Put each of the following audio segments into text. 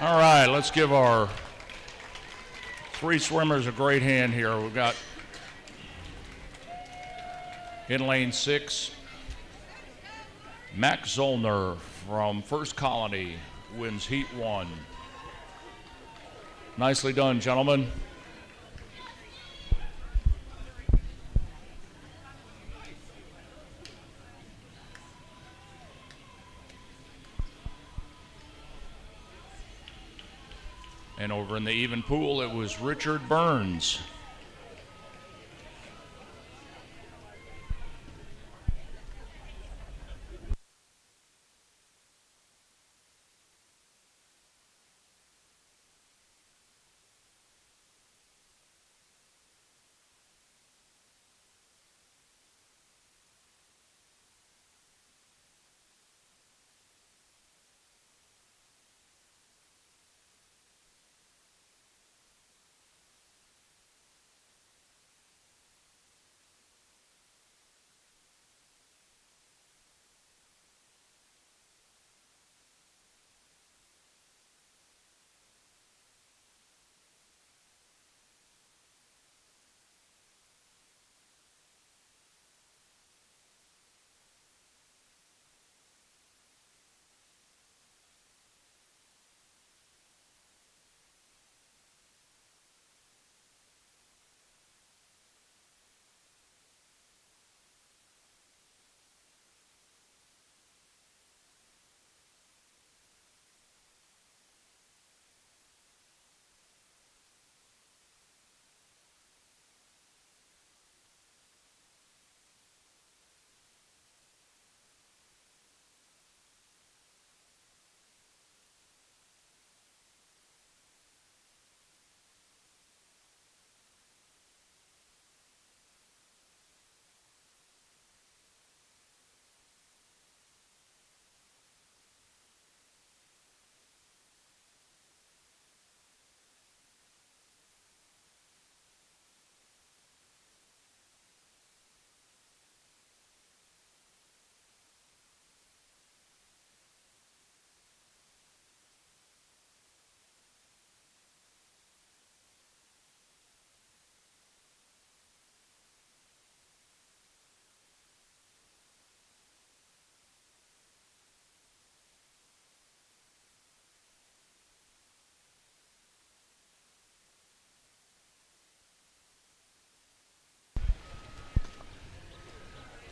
All right, let's give our three swimmers a great hand here. We've got in lane 6, Max Zollner from First Colony wins Heat 1. Nicely done, gentlemen. And over in the even pool, it was Richard Burns.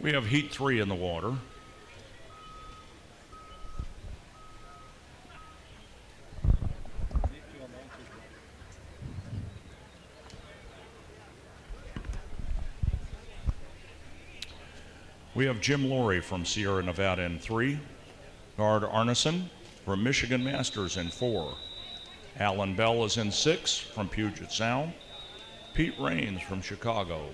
We have Heat 3 in the water. We have Jim Laurie from Sierra Nevada in 3. Gard Arneson from Michigan Masters in 4. Alan Bell is in 6 from Puget Sound. Pete Raines from Chicago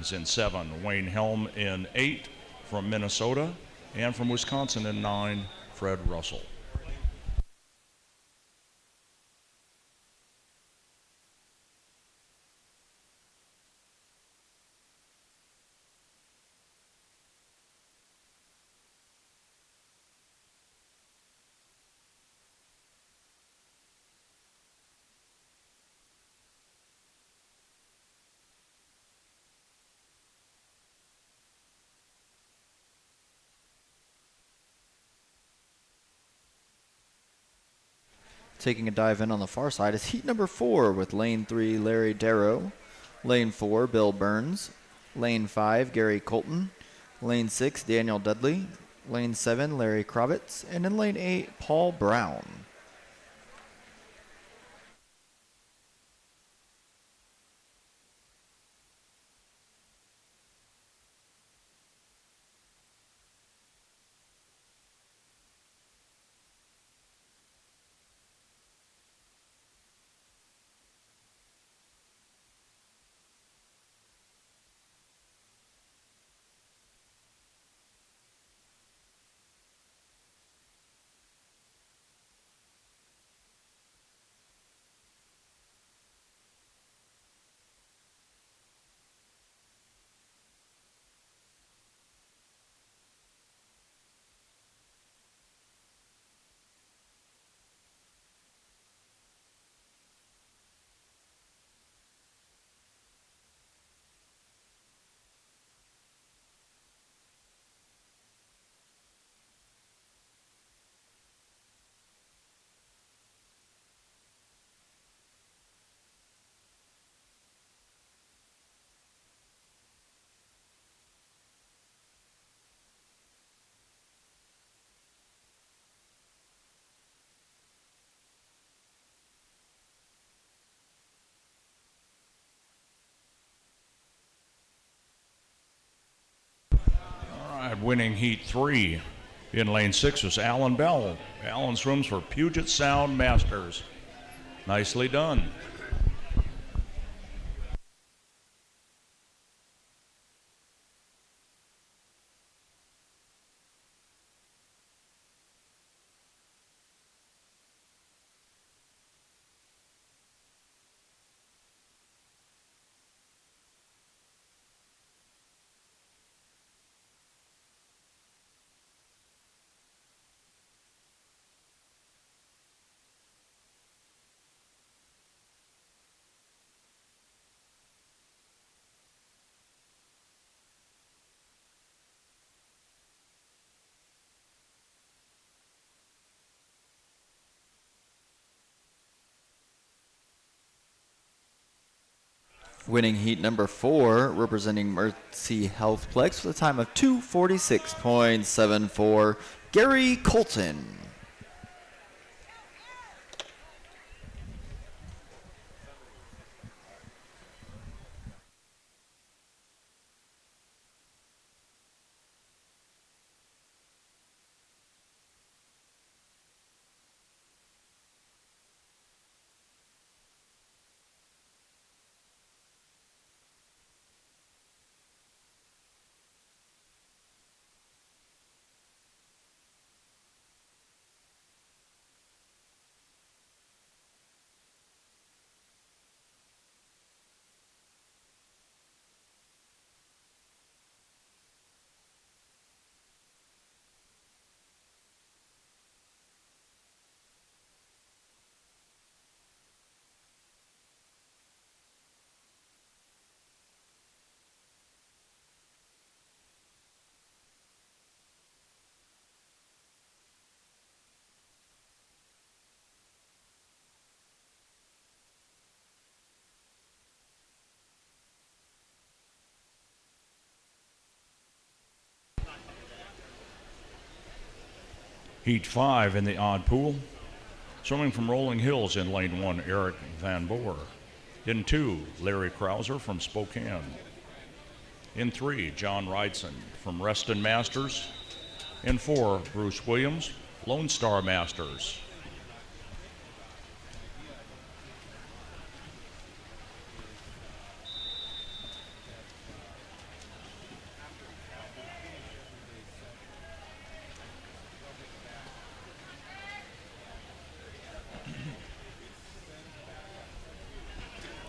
is in 7. Wayne Helm in 8 from Minnesota. And from Wisconsin in 9, Fred Russell. Taking a dive in on the far side is heat number 4 with lane 3, Larry Darrow. Lane 4, Bill Burns. Lane 5, Gary Colton. Lane 6, Daniel Dudley. Lane 7, Larry Kravitz. And in lane 8, Paul Brown. Winning heat 3 in lane 6 was Alan Bell. Alan swims for Puget Sound Masters. Nicely done. Winning heat number 4, representing Mercy Healthplex with a time of 2:46.74, Gary Colton. Heat 5 in the odd pool. Swimming from Rolling Hills in lane 1, Eric Van Boer. In 2, Larry Krauser from Spokane. In 3, John Wrightson from Reston Masters. In 4, Bruce Williams, Lone Star Masters.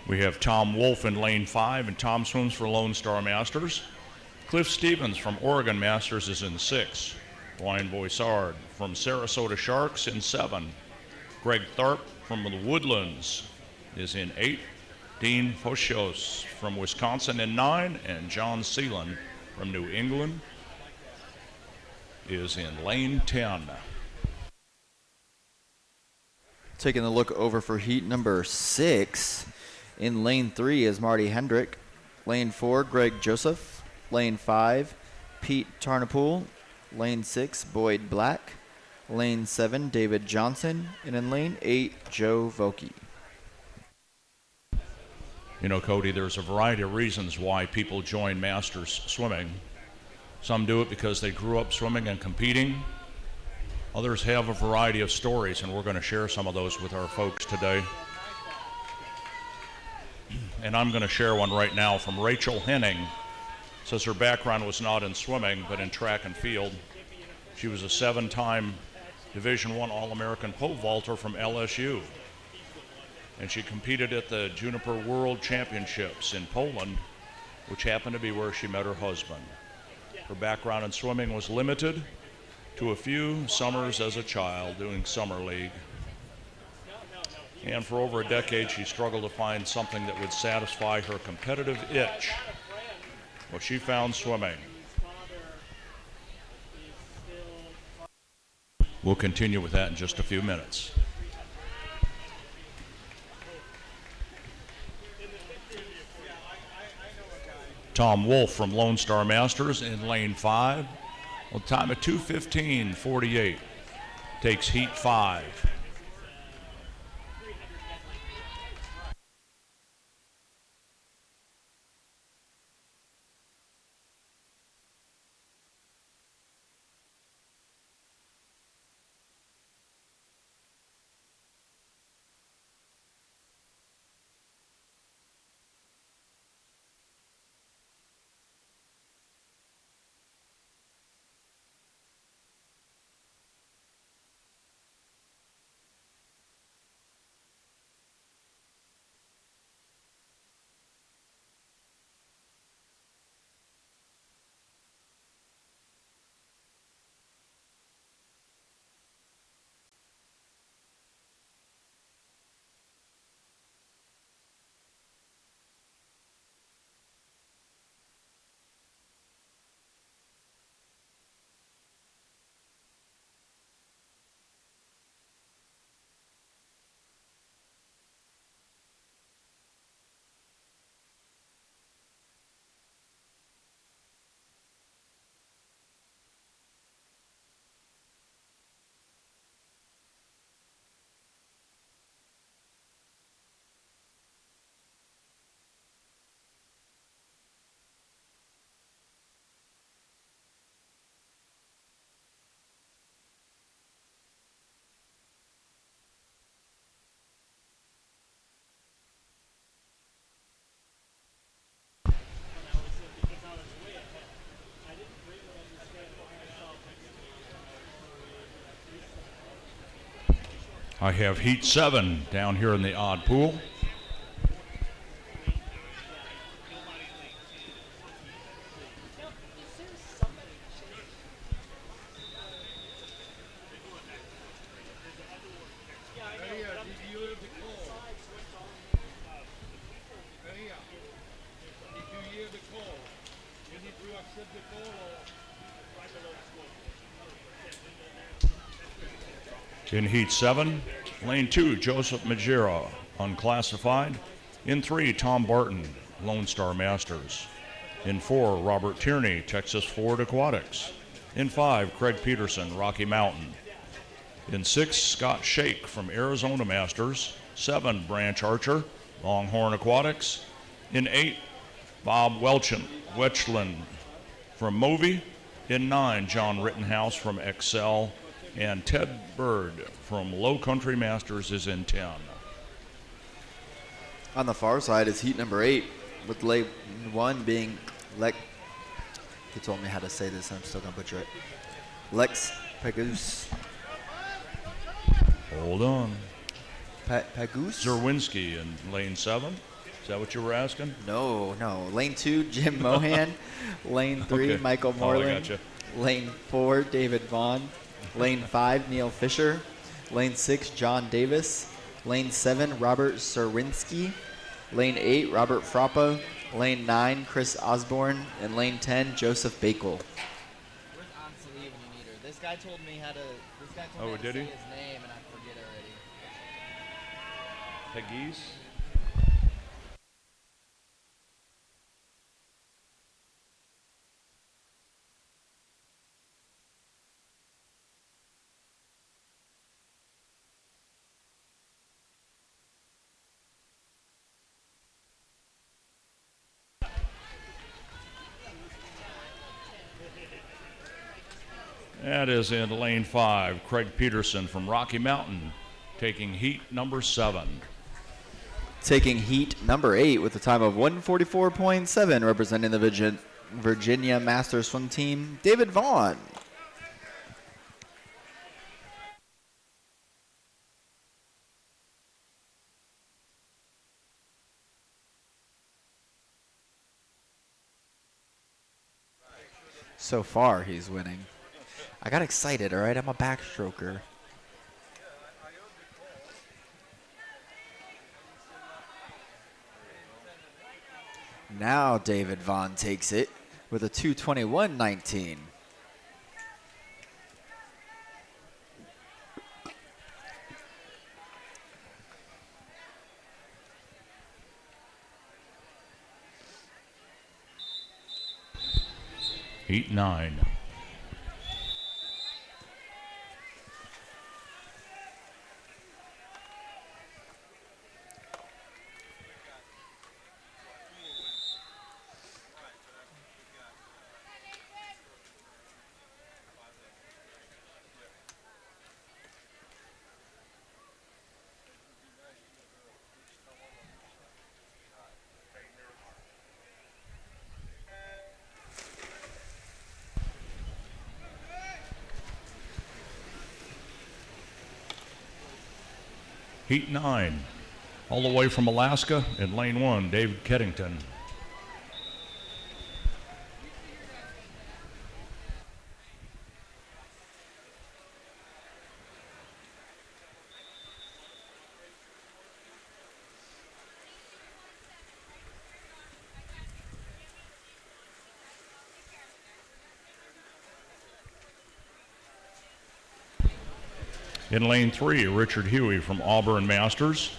We have Tom Wolf in lane 5, and Tom swims for Lone Star Masters. Cliff Stevens from Oregon Masters is in 6. Ryan Boissard from Sarasota Sharks in 7. Greg Tharp from the Woodlands is in 8. Dean Foschios from Wisconsin in 9. And John Seelan from New England is in lane 10. Taking a look over for heat number 6. In lane 3 is Marty Hendrick. Lane 4, Greg Joseph. Lane 5, Pete Tarnapool. Lane 6, Boyd Black. Lane 7, David Johnson. And in lane 8, Joe Vokey. You know, Cody, there's a variety of reasons why people join Masters swimming. Some do it because they grew up swimming and competing. Others have a variety of stories, and we're going to share some of those with our folks today. And I'm going to share one right now from Rachel Henning. Says her background was not in swimming, but in track and field. She was a 7-time Division I All-American pole vaulter from LSU. And she competed at the Juniper World Championships in Poland, which happened to be where she met her husband. Her background in swimming was limited to a few summers as a child doing summer league. And for over a decade, she struggled to find something that would satisfy her competitive itch. Well, she found swimming. We'll continue with that in just a few minutes. Tom Wolf from Lone Star Masters in lane 5. Well, time of 2:15.48. Takes heat 5. I have heat 7 down here in the odd pool. In heat 7, lane 2, Joseph Majera, unclassified. In 3, Tom Barton, Lone Star Masters. In 4, Robert Tierney, Texas Ford Aquatics. In 5, Craig Peterson, Rocky Mountain. In 6, Scott Shake from Arizona Masters. 7, Branch Archer, Longhorn Aquatics. In 8, Bob Wetchland from Movi. In 9, John Rittenhouse from Excel. And Ted Bird from Low Country Masters is in 10. On the far side is heat number 8, with lane 1 being he told me how to say this, I'm still going to butcher it. Lex Pagoose. Hold on. Pagoose? Zerwinski in lane 7. Is that what you were asking? No. Lane 2, Jim Mohan. Lane 3, Okay. Michael I Moreland. gotcha. Lane 4, David Vaughn. Lane 5, Neil Fisher. Lane 6, John Davis. Lane 7, Robert Serwinski. Lane 8, Robert Frappa. Lane 9, Chris Osborne. And lane 10, Joseph Bakel. Where's Aunt Celie when you need her? This guy told me how to. This guy told me how to did say he? his name, and I forget already. Peggy's. That is in lane 5, Craig Peterson from Rocky Mountain, taking heat number 7. Taking heat number 8 with a time of 144.7, representing the Virginia Masters Swim Team, David Vaughn. So far, he's winning. I got excited, all right? I'm a backstroker. Now David Vaughn takes it with a 221.19. Heat 9. Heat 9, all the way from Alaska in lane 1, David Keddington. In lane 3, Richard Huey from Auburn Masters.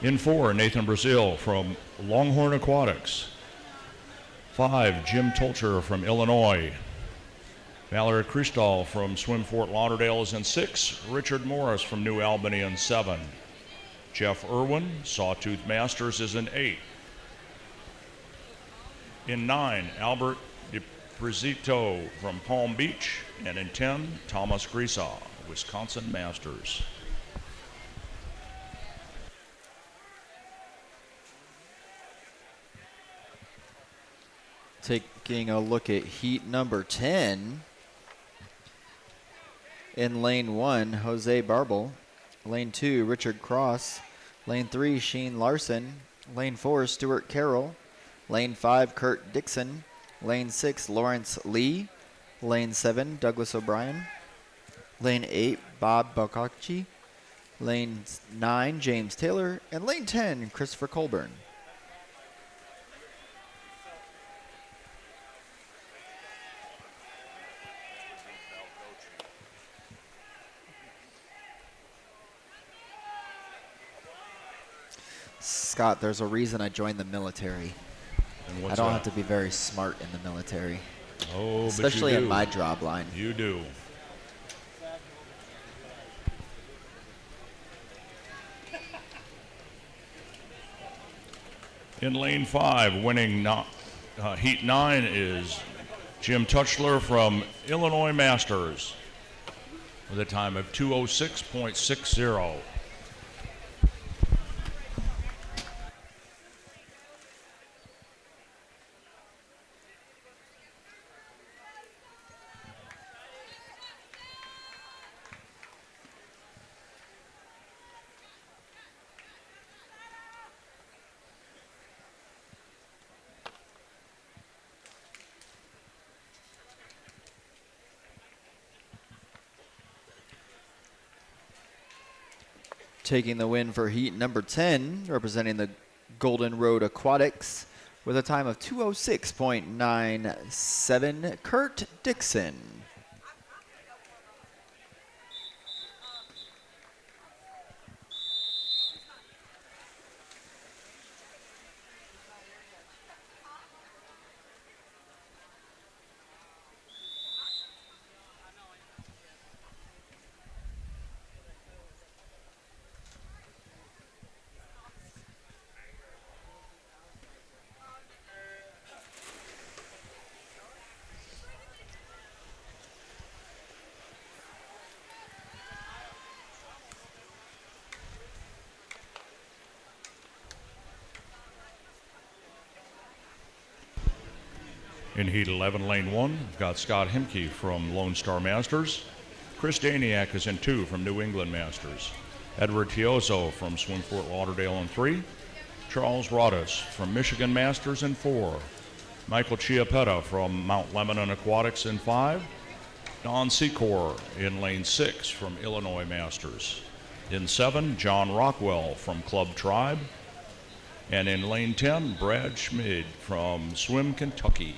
In 4, Nathan Brazil from Longhorn Aquatics. 5, Jim Tolcher from Illinois. Valerie Cristal from Swim Fort Lauderdale is in 6. Richard Morris from New Albany in 7. Jeff Irwin, Sawtooth Masters, is in 8. In 9, Albert DiPrezito from Palm Beach. And in 10, Thomas Grisa, Wisconsin Masters. Taking a look at heat number 10. In lane 1, Jose Barbel Lane 2, Richard Cross. Lane 3, Sheen Larson. Lane 4, Stuart Carroll. Lane 5, Kurt Dixon. Lane 6, Lawrence Lee. Lane 7, Douglas O'Brien. Lane 8, Bob Bocacci. Lane 9, James Taylor. And lane 10, Christopher Colburn. Scott, there's a reason I joined the military. And I what's don't that? have to be very smart in the military, Oh, especially but you in do. my job line. You do. In lane 5, winning heat 9 is Jim Touchler from Illinois Masters with a time of 2:06.60. Taking the win for heat number 10, representing the Golden Road Aquatics with a time of 2:06.97, Kurt Dixon. In heat 11, lane 1, we've got Scott Hemke from Lone Star Masters. Chris Daniak is in 2 from New England Masters. Edward Tioso from Swim Fort Lauderdale in 3. Charles Rodas from Michigan Masters in 4. Michael Chiappetta from Mount Lebanon Aquatics in 5. Don Secor in lane 6 from Illinois Masters. In 7, John Rockwell from Club Tribe. And in lane 10, Brad Schmid from Swim Kentucky.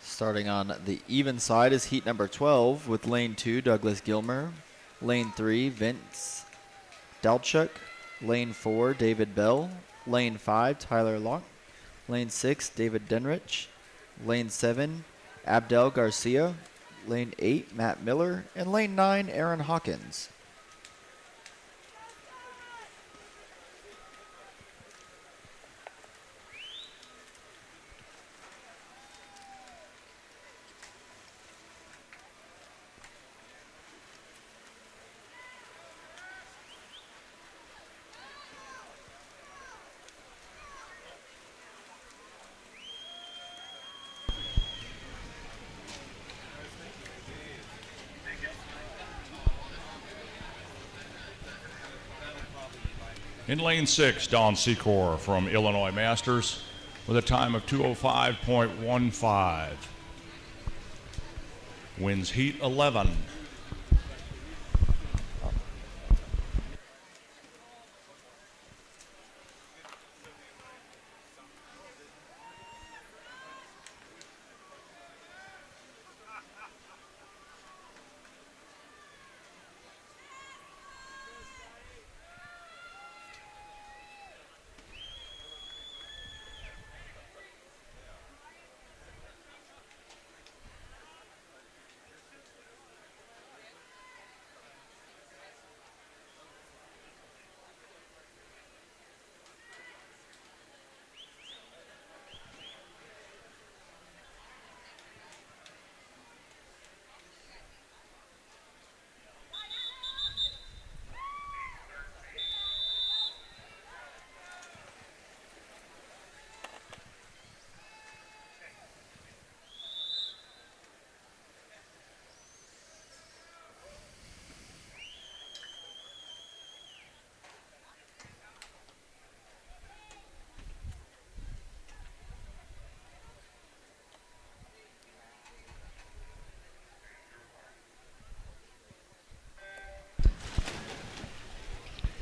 Starting on the even side is heat number 12 with lane 2, Douglas Gilmer. Lane 3, Vince Dalchuk. Lane 4, David Bell. Lane 5, Tyler Locke. Lane 6, David Denrich. Lane 7, Abdel Garcia. Lane 8, Matt Miller. And lane 9, Aaron Hawkins. In lane 6, Don Secor from Illinois Masters with a time of 2:05.15. Wins heat 11.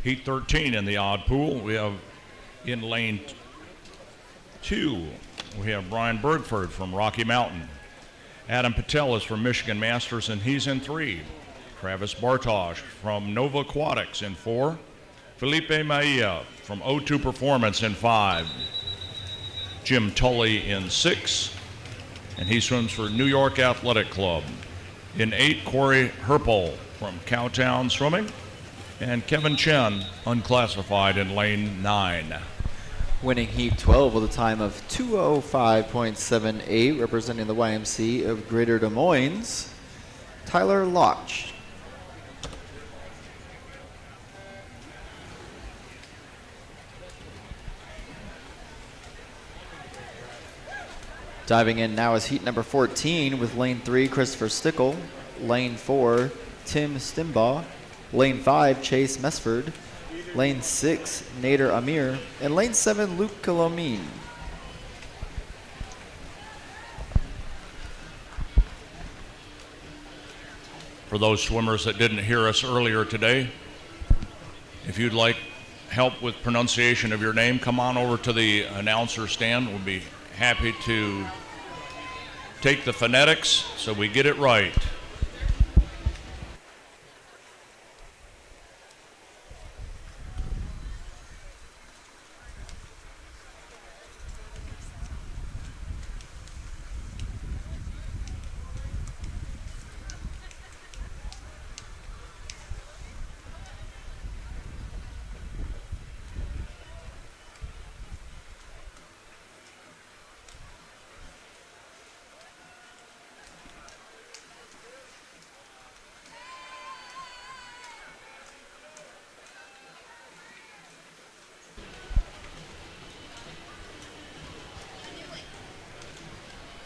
Heat 13 in the odd pool. We have in lane 2, we have Brian Bergford from Rocky Mountain. Adam Patel is from Michigan Masters, and he's in 3. Travis Bartosh from Nova Aquatics in 4. Felipe Maia from O2 Performance in 5. Jim Tully in 6, and he swims for New York Athletic Club. In 8, Corey Herpel from Cowtown Swimming, and Kevin Chen, unclassified, in lane 9. Winning Heat 12 with a time of 2:05.78, representing the YMC of Greater Des Moines, Tyler Loch. Diving in now is heat number 14 with lane 3, Christopher Stickle, lane 4, Tim Stimbaugh, lane 5, Chase Mesford, lane 6, Nader Amir, and lane 7, Luke Colomine. For those swimmers that didn't hear us earlier today, if you'd like help with pronunciation of your name, come on over to the announcer stand. We'll be happy to take the phonetics so we get it right.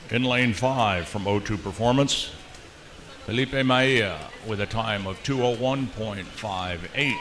In lane 5 from O2 Performance, Felipe Maia with a time of 2:01.58.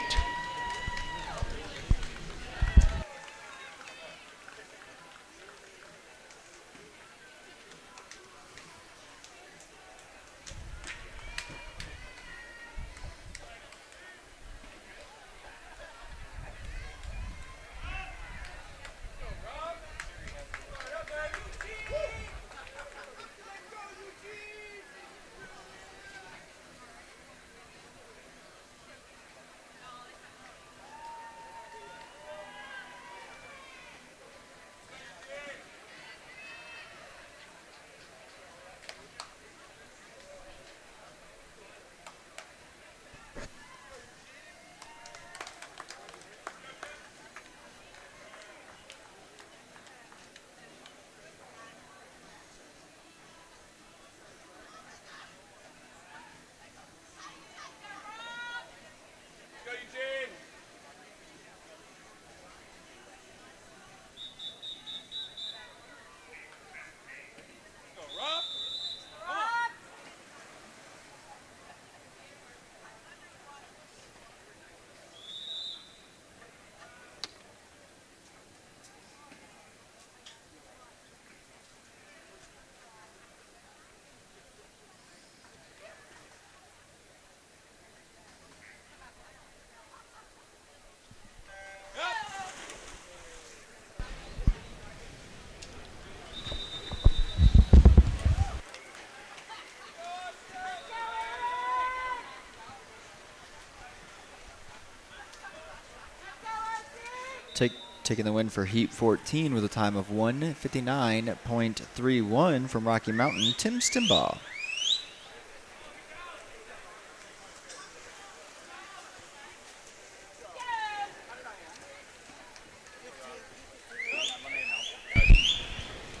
Taking the win for Heat 14 with a time of 1:59.31 from Rocky Mountain, Tim Stimbaugh.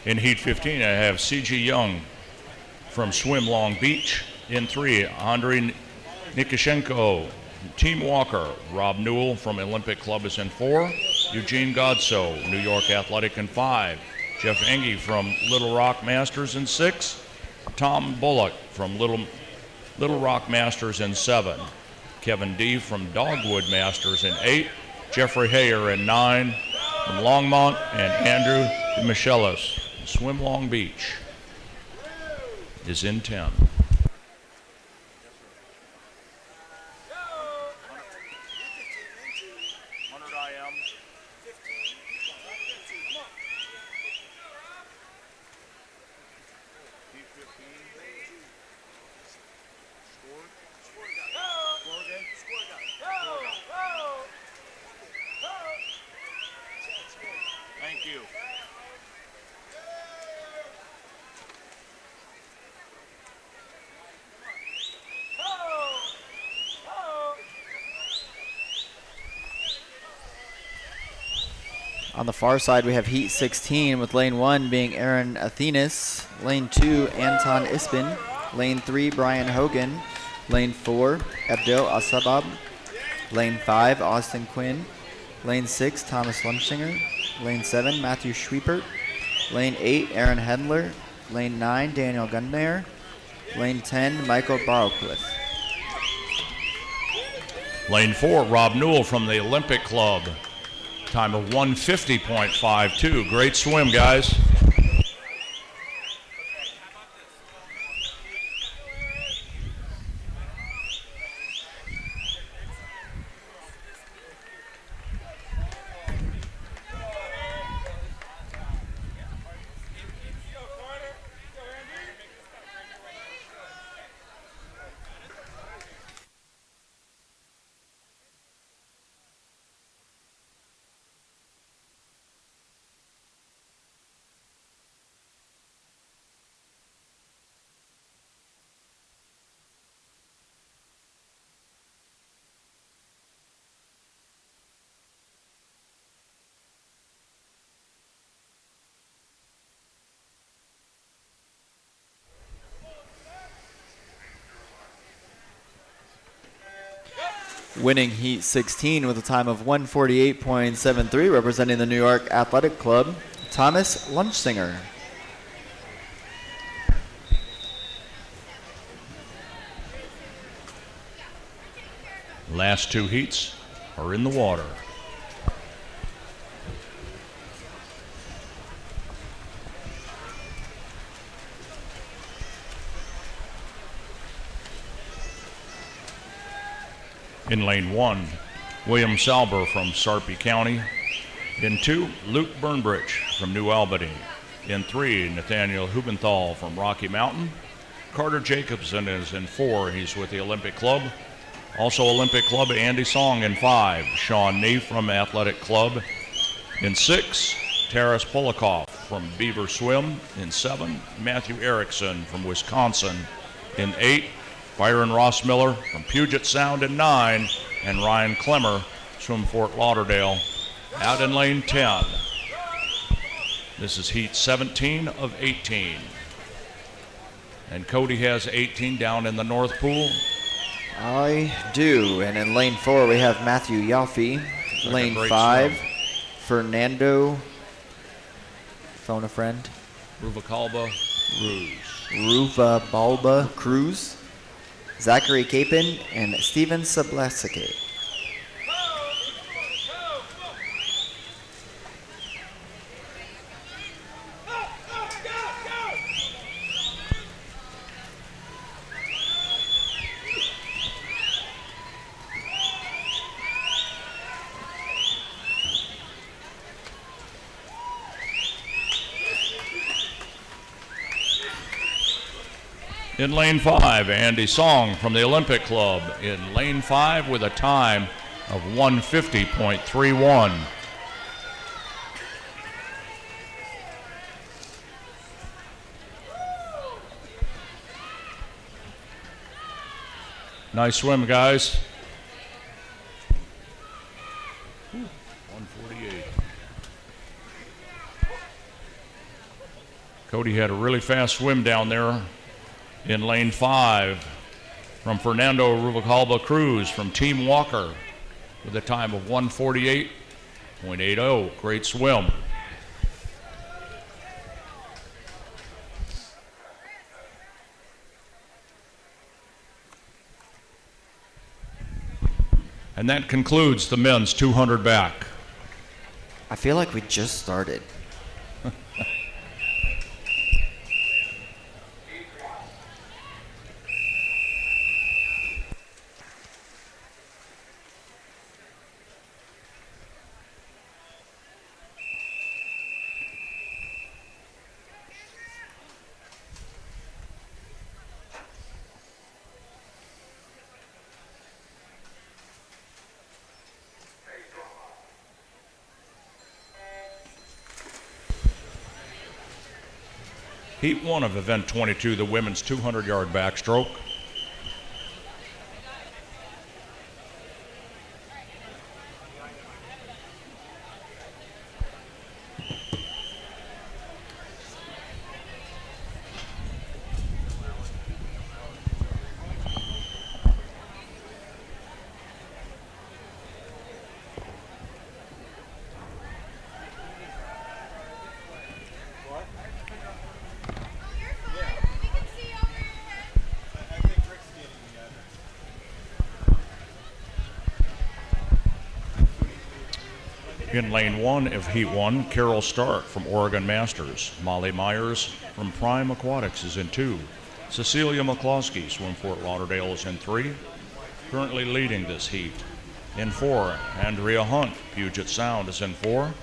In Heat 15, I have C.G. Young from Swim Long Beach. In 3, Andrei Nikishenko, Team Walker. Rob Newell from Olympic Club is in 4. Eugene Godso, New York Athletic, in 5. Jeff Engie from Little Rock Masters in 6. Tom Bullock from Little Rock Masters in 7. Kevin D. from Dogwood Masters in 8. Jeffrey Hayer in 9. From Longmont, and Andrew Michelis, Swim Long Beach, is in 10. you. On the far side, we have Heat 16 with lane 1 being Aaron Athenas, lane 2 Anton Ispin, lane 3 Brian Hogan, lane 4 Abdel Asabab, lane 5 Austin Quinn, lane 6 Thomas Lunchinger, lane 7 Matthew Schwiepert, lane 8 Aaron Hedler, lane 9 Daniel Gundner, lane 10 Michael Barrowcliffe. Lane 4, Rob Newell from the Olympic Club. Time of 150.52. Great swim, guys. Winning Heat 16 with a time of 148.73, representing the New York Athletic Club, Thomas Lunchsinger. Last two heats are in the water. In lane 1, William Salber from Sarpy County. In 2, Luke Burnbridge from New Albany. In 3, Nathaniel Hubenthal from Rocky Mountain. Carter Jacobson is in 4. He's with the Olympic Club. Also Olympic Club, Andy Song in 5. Sean Nee from Athletic Club. In 6, Taras Polikoff from Beaver Swim. In 7, Matthew Erickson from Wisconsin. In 8, Byron Ross Miller from Puget Sound in 9, and Ryan Clemmer from Fort Lauderdale out in lane 10. This is heat 17 of 18. And Cody has 18 down in the North Pool. I do. And in lane 4, we have Matthew Yaffe. Lane 5, swim. Fernando, phone a friend, Ruvalcaba Cruz. Ruva Balba Cruz, Zachary Capin, and Steven Sablasike. In lane 5, Andy Song from the Olympic Club. In lane 5 with a time of 150.31. Nice swim, guys. 148. Cody had a really fast swim down there. In lane 5, from Fernando Ruvalcaba Cruz from Team Walker with a time of 148.80. Great swim. And that concludes the men's 200 back. I feel like we just started. Heat 1 of event 22, the women's 200-yard backstroke. In lane 1 of Heat 1, Carol Stark from Oregon Masters. Molly Myers from Prime Aquatics is in 2. Cecilia McCloskey, Swim Fort Lauderdale, is in 3. Currently leading this heat. In 4, Andrea Hunt, Puget Sound, is in 4.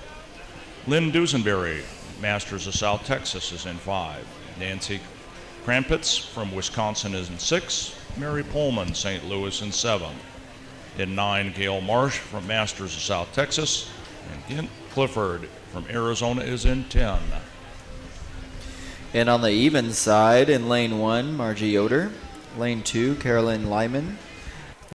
Lynn Dusenberry, Masters of South Texas, is in 5. Nancy Krampitz from Wisconsin is in 6. Mary Pullman, St. Louis, in 7. In 9, Gail Marsh from Masters of South Texas. And Kent Clifford from Arizona is in 10. And on the even side, in lane 1, Margie Yoder. Lane 2, Carolyn Lyman.